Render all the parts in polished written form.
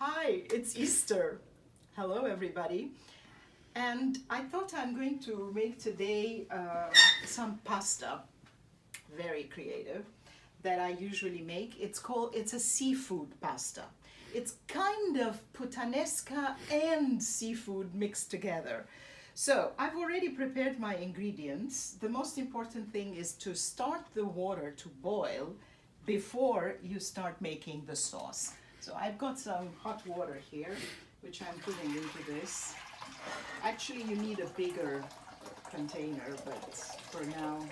Hi, it's Easter. Hello, everybody. And I thought I'm going to make today some pasta, very creative, that I usually make. It's a seafood pasta. It's kind of Putanesca and seafood mixed together. So I've already prepared my ingredients. The most important thing is to start the water to boil before you start making the sauce. So I've got some hot water here, which I'm putting into this. Actually, you need a bigger container, but for now,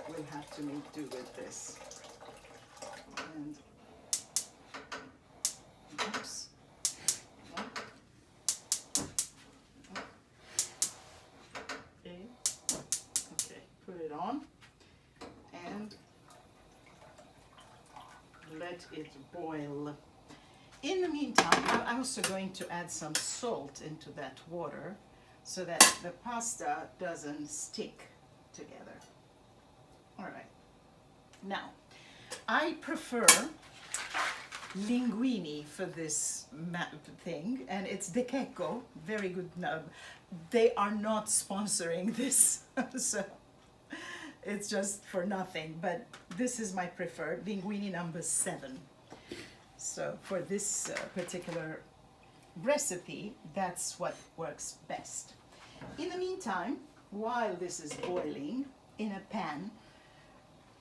we'll have to make do with this. And oops. Okay, put it on and let it boil. In the meantime, I'm also going to add some salt into that water so that the pasta doesn't stick together. All right. Now, I prefer linguine for this thing, and it's De Checco, very good. No, they are not sponsoring this, so it's just for nothing, but this is my preferred, linguine number 7. So for this particular recipe, that's what works best. In the meantime, while this is boiling in a pan,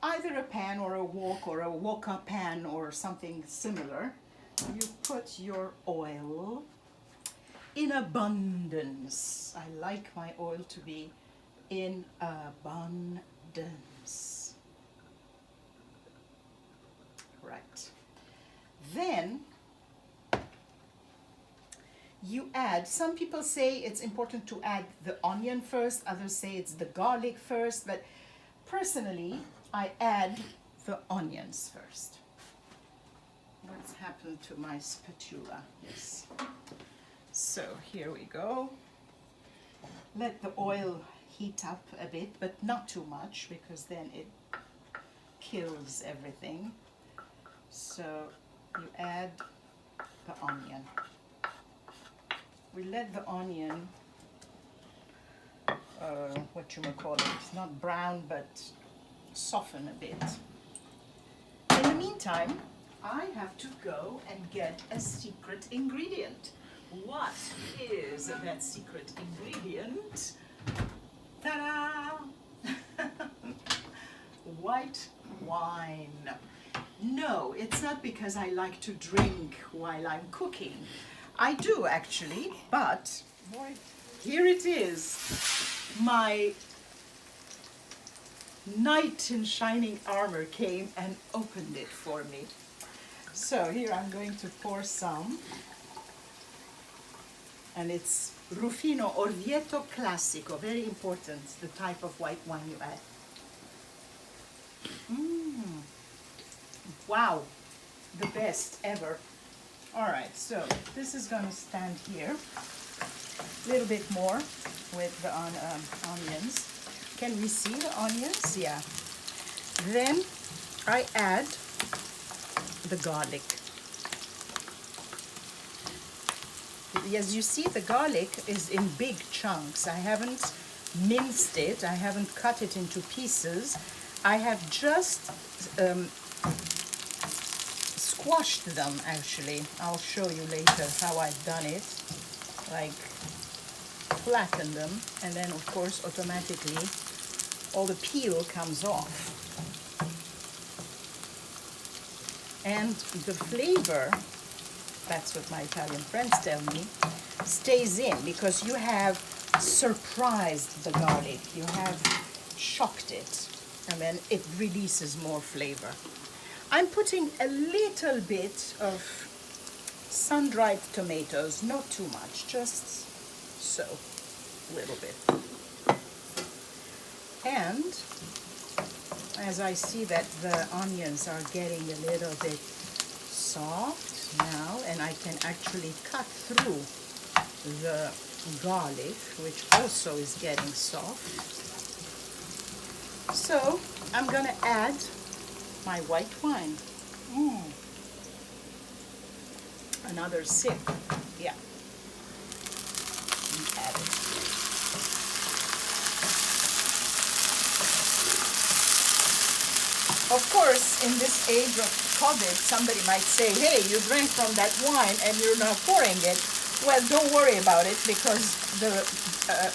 either a pan or a wok or a wok pan or something similar, you put your oil in abundance. I like my oil to be in abundance. Right. Then you add, some people say it's important to add the onion first, others say it's the garlic first, but personally I add the onions first. What's happened to my spatula? Yes. So here we go. Let the oil heat up a bit, but not too much because then it kills everything. So you add the onion. We let the onion, what you may call it, not brown, but soften a bit. In the meantime, I have to go and get a secret ingredient. What is that secret ingredient? Ta-da! White wine. No, it's not because I like to drink while I'm cooking. I do actually, but here it is. My knight in shining armor came and opened it for me. So here I'm going to pour some. And it's Rufino Orvieto Classico, very important, the type of white wine you add. Wow, the best ever. All right, so this is going to stand here. A little bit more with the onions. Can we see the onions? Yeah. Then I add the garlic. As you see, the garlic is in big chunks. I haven't minced it. I haven't cut it into pieces. I have just squashed them, actually. I'll show you later how I've done it. Like, flatten them, and then, of course, automatically, all the peel comes off. And the flavor, that's what my Italian friends tell me, stays in because you have surprised the garlic. You have shocked it, and then it releases more flavor. I'm putting a little bit of sun-dried tomatoes, not too much, just so, a little bit. And as I see that the onions are getting a little bit soft now, and I can actually cut through the garlic, which also is getting soft. So I'm gonna add my white wine. another sip. Yeah. And add it. Of course, in this age of COVID, somebody might say, hey, you drank from that wine and you're not pouring it. Well, don't worry about it, because the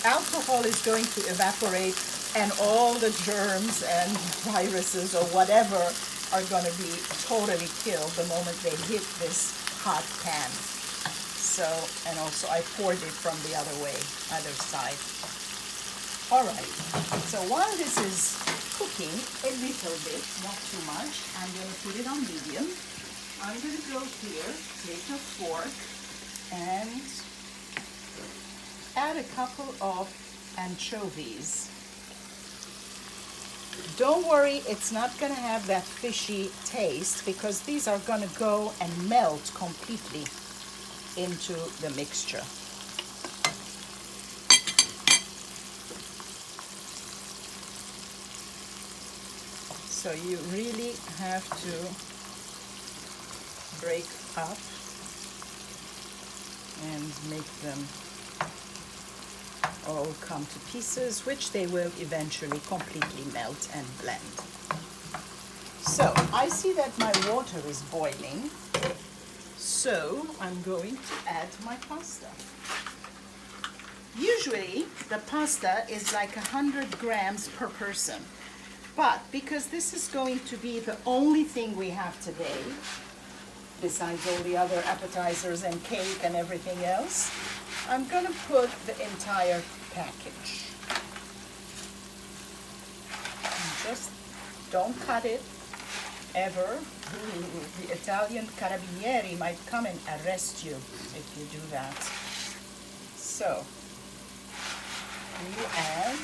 alcohol is going to evaporate and all the germs and viruses or whatever are going to be totally killed the moment they hit this hot pan. So, and also I poured it from the other way, other side. All right, so while this is cooking a little bit, not too much, I'm going to put it on medium. I'm going to go here, take a fork, and add a couple of anchovies. Don't worry, it's not going to have that fishy taste, because these are going to go and melt completely into the mixture. So you really have to break up and make them all come to pieces, which they will eventually completely melt and blend. So I see that my water is boiling, so I'm going to add my pasta. Usually the pasta is like 100 grams per person. But because this is going to be the only thing we have today, besides all the other appetizers and cake and everything else, I'm going to put the entire package. And just don't cut it, ever. Ooh, the Italian carabinieri might come and arrest you if you do that. So, you add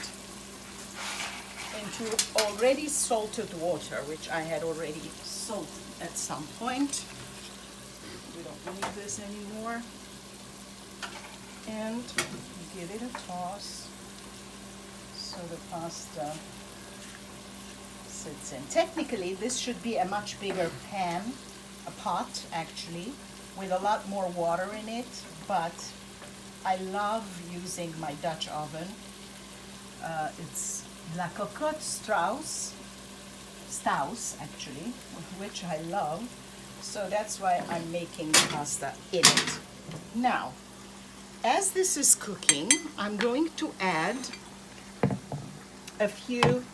into already salted water, which I had already salted at some point. We don't need this anymore. And give it a toss so the pasta sits in. Technically, this should be a much bigger pan, a pot actually, with a lot more water in it, but I love using my Dutch oven. It's La Cocotte Strauss actually, which I love. So that's why I'm making the pasta in it. Now, as this is cooking, I'm going to add a few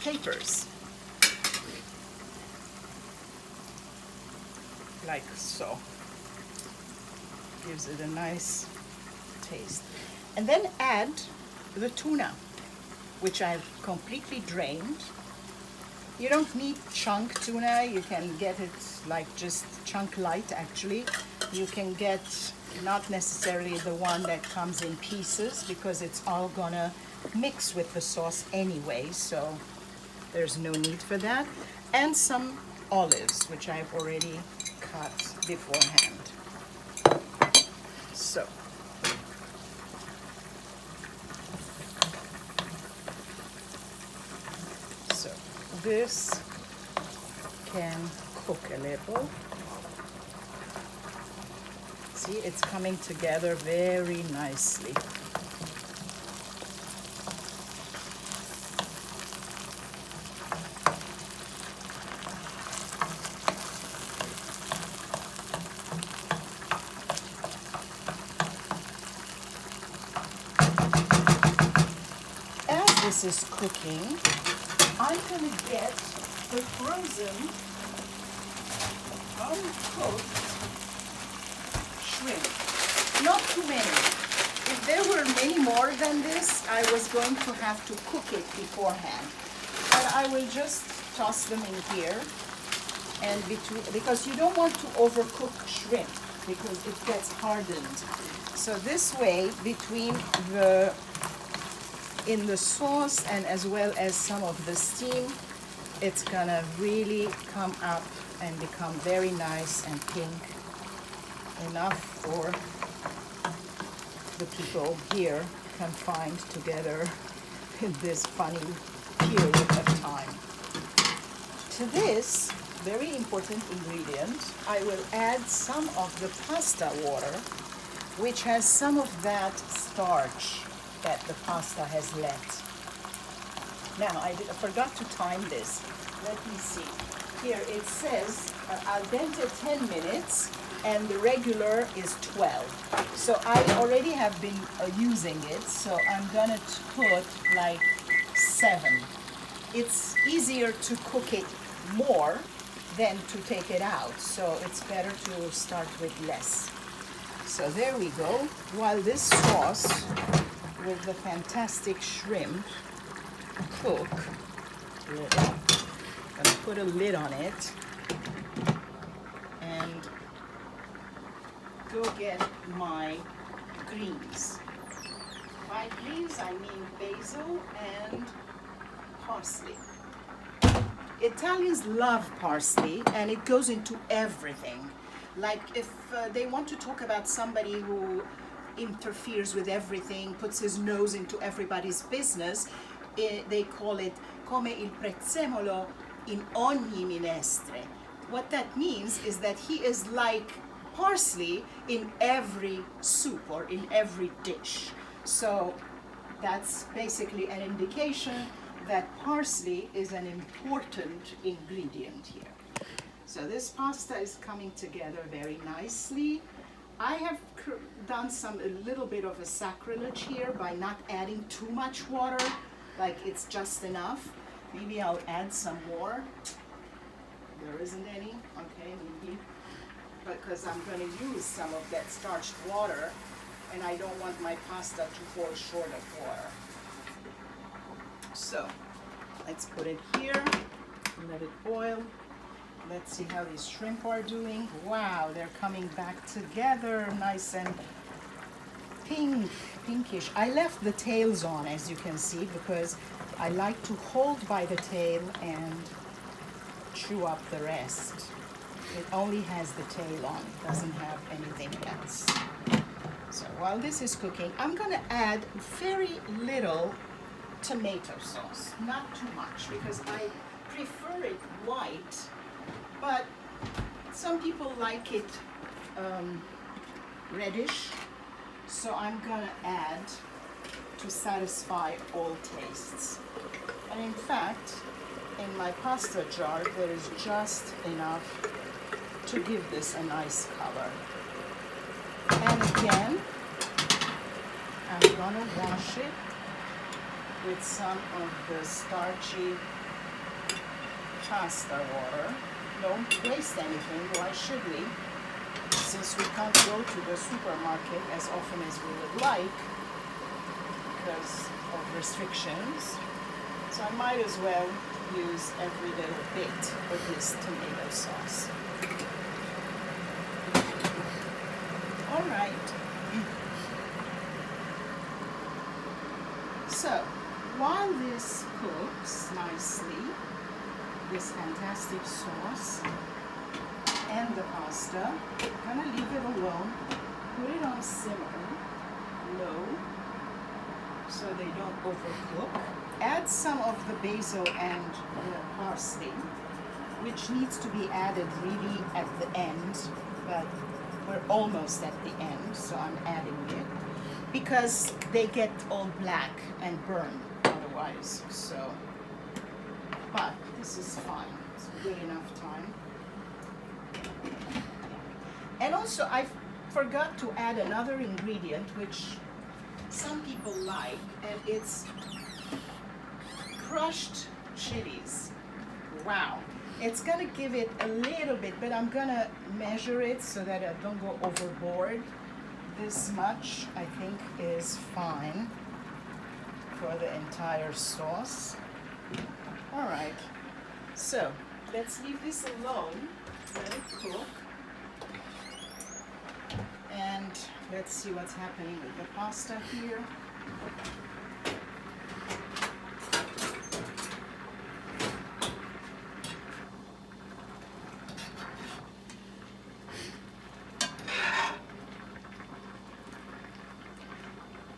capers, like so. Gives it a nice taste. And then add the tuna, which I've completely drained. You don't need chunk tuna, you can get it like just chunk light actually. You can get not necessarily the one that comes in pieces, because it's all gonna mix with the sauce anyway, so there's no need for that. And some olives, which I've already cut beforehand. So, this can cook a little. See, it's coming together very nicely. As this is cooking, I'm going to get the frozen, uncooked shrimp. Not too many. If there were many more than this, I was going to have to cook it beforehand. But I will just toss them in here, and because you don't want to overcook shrimp, because it gets hardened. So this way, in the sauce and as well as some of the steam, it's gonna really come up and become very nice and pink, enough for the people here can find together in this funny period of time. To this, very important ingredient. I will add some of the pasta water, which has some of that starch that the pasta has left. Now, I forgot to time this. Let me see. Here it says al dente 10 minutes and the regular is 12. So I already have been using it, so I'm gonna put like 7. It's easier to cook it more than to take it out, so it's better to start with less. So there we go. While this sauce with the fantastic shrimp cook, I'm gonna put a lid on it and go get my greens. By greens, I mean basil and parsley. Italians love parsley and it goes into everything. Like if they want to talk about somebody who interferes with everything, puts his nose into everybody's business, they call it come il prezzemolo in ogni minestre. What that means is that he is like parsley in every soup or in every dish. So that's basically an indication that parsley is an important ingredient here. So this pasta is coming together very nicely. I have done a little bit of a sacrilege here by not adding too much water, like it's just enough. Maybe I'll add some more. There isn't any, okay, maybe. Because I'm going to use some of that starched water and I don't want my pasta to fall short of water. So let's put it here, let it boil. Let's see how these shrimp are doing. Wow, they're coming back together, nice and pinkish. I left the tails on, as you can see, because I like to hold by the tail and chew up the rest. It only has the tail on, it doesn't have anything else. So while this is cooking, I'm gonna add very little tomato sauce, not too much, because I prefer it white, but some people like it reddish, so I'm gonna add to satisfy all tastes. And in fact, in my pasta jar, there is just enough to give this a nice color. And again, I'm gonna wash it with some of the starchy pasta water. Don't waste anything, why should we? Since we can't go to the supermarket as often as we would like because of restrictions. So I might as well use every little bit of this tomato sauce. All right. So while this cooks nicely, this fantastic sauce and the pasta, I'm gonna leave it alone, put it on simmer, low, so they don't overcook. Add some of the basil and the parsley, which needs to be added really at the end, but we're almost at the end, so I'm adding it, because they get all black and burn otherwise, so. But this is fine, it's good enough time. And also I forgot to add another ingredient which some people like, and it's crushed chilies. Wow. It's gonna give it a little bit, but I'm gonna measure it so that I don't go overboard. This much I think is fine for the entire sauce. All right, so let's leave this alone, let it cook, and let's see what's happening with the pasta here.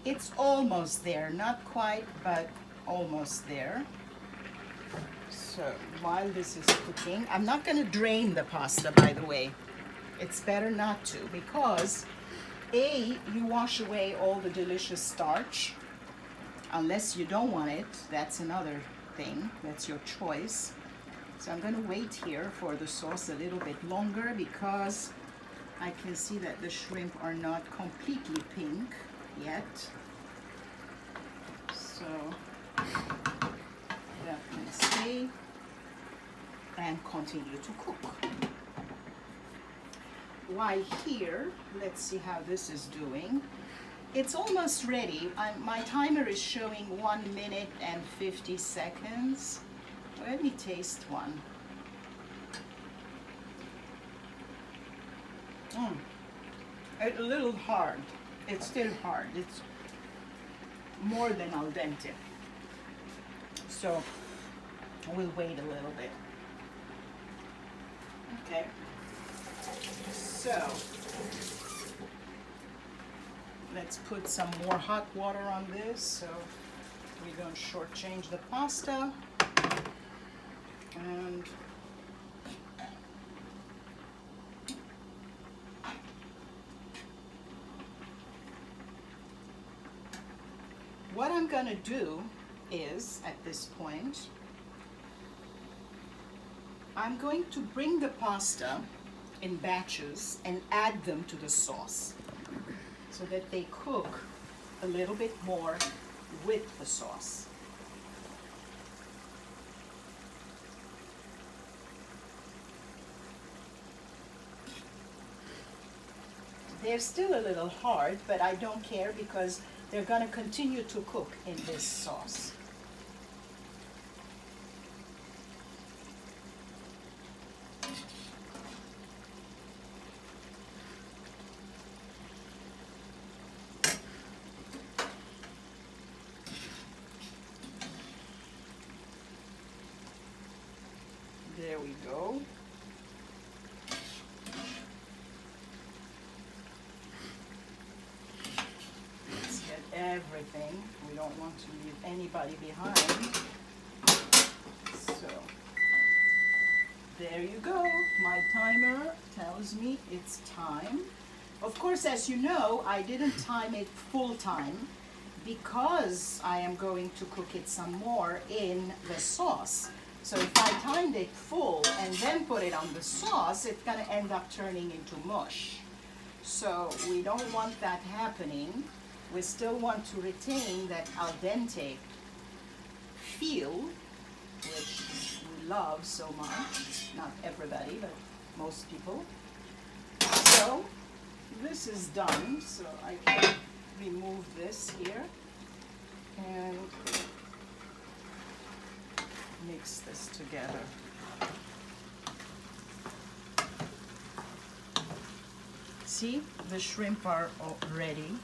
It's almost there, not quite, but almost there. So while this is cooking, I'm not going to drain the pasta, by the way. It's better not to, because A, you wash away all the delicious starch, unless you don't want it. That's another thing. That's your choice. So I'm going to wait here for the sauce a little bit longer, because I can see that the shrimp are not completely pink yet. So that can stay and continue to cook. While here, let's see how this is doing. It's almost ready. My timer is showing 1 minute and 50 seconds. Let me taste one. It's a little hard. It's still hard. It's more than al dente. So we'll wait a little bit. Okay. So let's put some more hot water on this so we don't shortchange the pasta. And what I'm going to do is, at this point, I'm going to bring the pasta in batches and add them to the sauce so that they cook a little bit more with the sauce. They're still a little hard, but I don't care because they're going to continue to cook in this sauce. There we go. Let's get everything. We don't want to leave anybody behind. So, there you go. My timer tells me it's time. Of course, as you know, I didn't time it full time because I am going to cook it some more in the sauce. So if I timed it full and then put it on the sauce, it's going to end up turning into mush. So we don't want that happening. We still want to retain that al dente feel, which we love so much. Not everybody, but most people. So this is done, so I can remove this here and mix this together. See, the shrimp are all ready.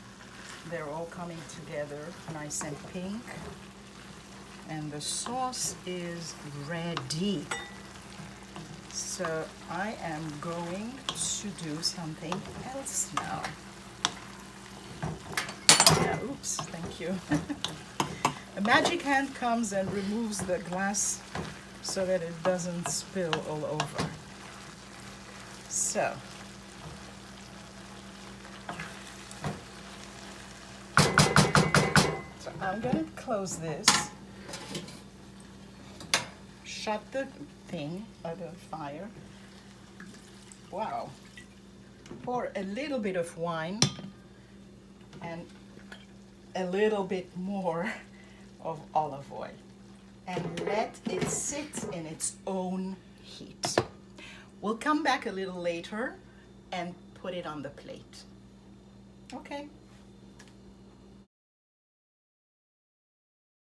They're all coming together, nice and pink. And the sauce is ready. So I am going to do something else now. Yeah, oops, thank you. A magic hand comes and removes the glass so that it doesn't spill all over. So, I'm going to close this, shut the thing by the fire. Wow. Pour a little bit of wine and a little bit more of olive oil and let it sit in its own heat. We'll come back a little later and put it on the plate. Okay.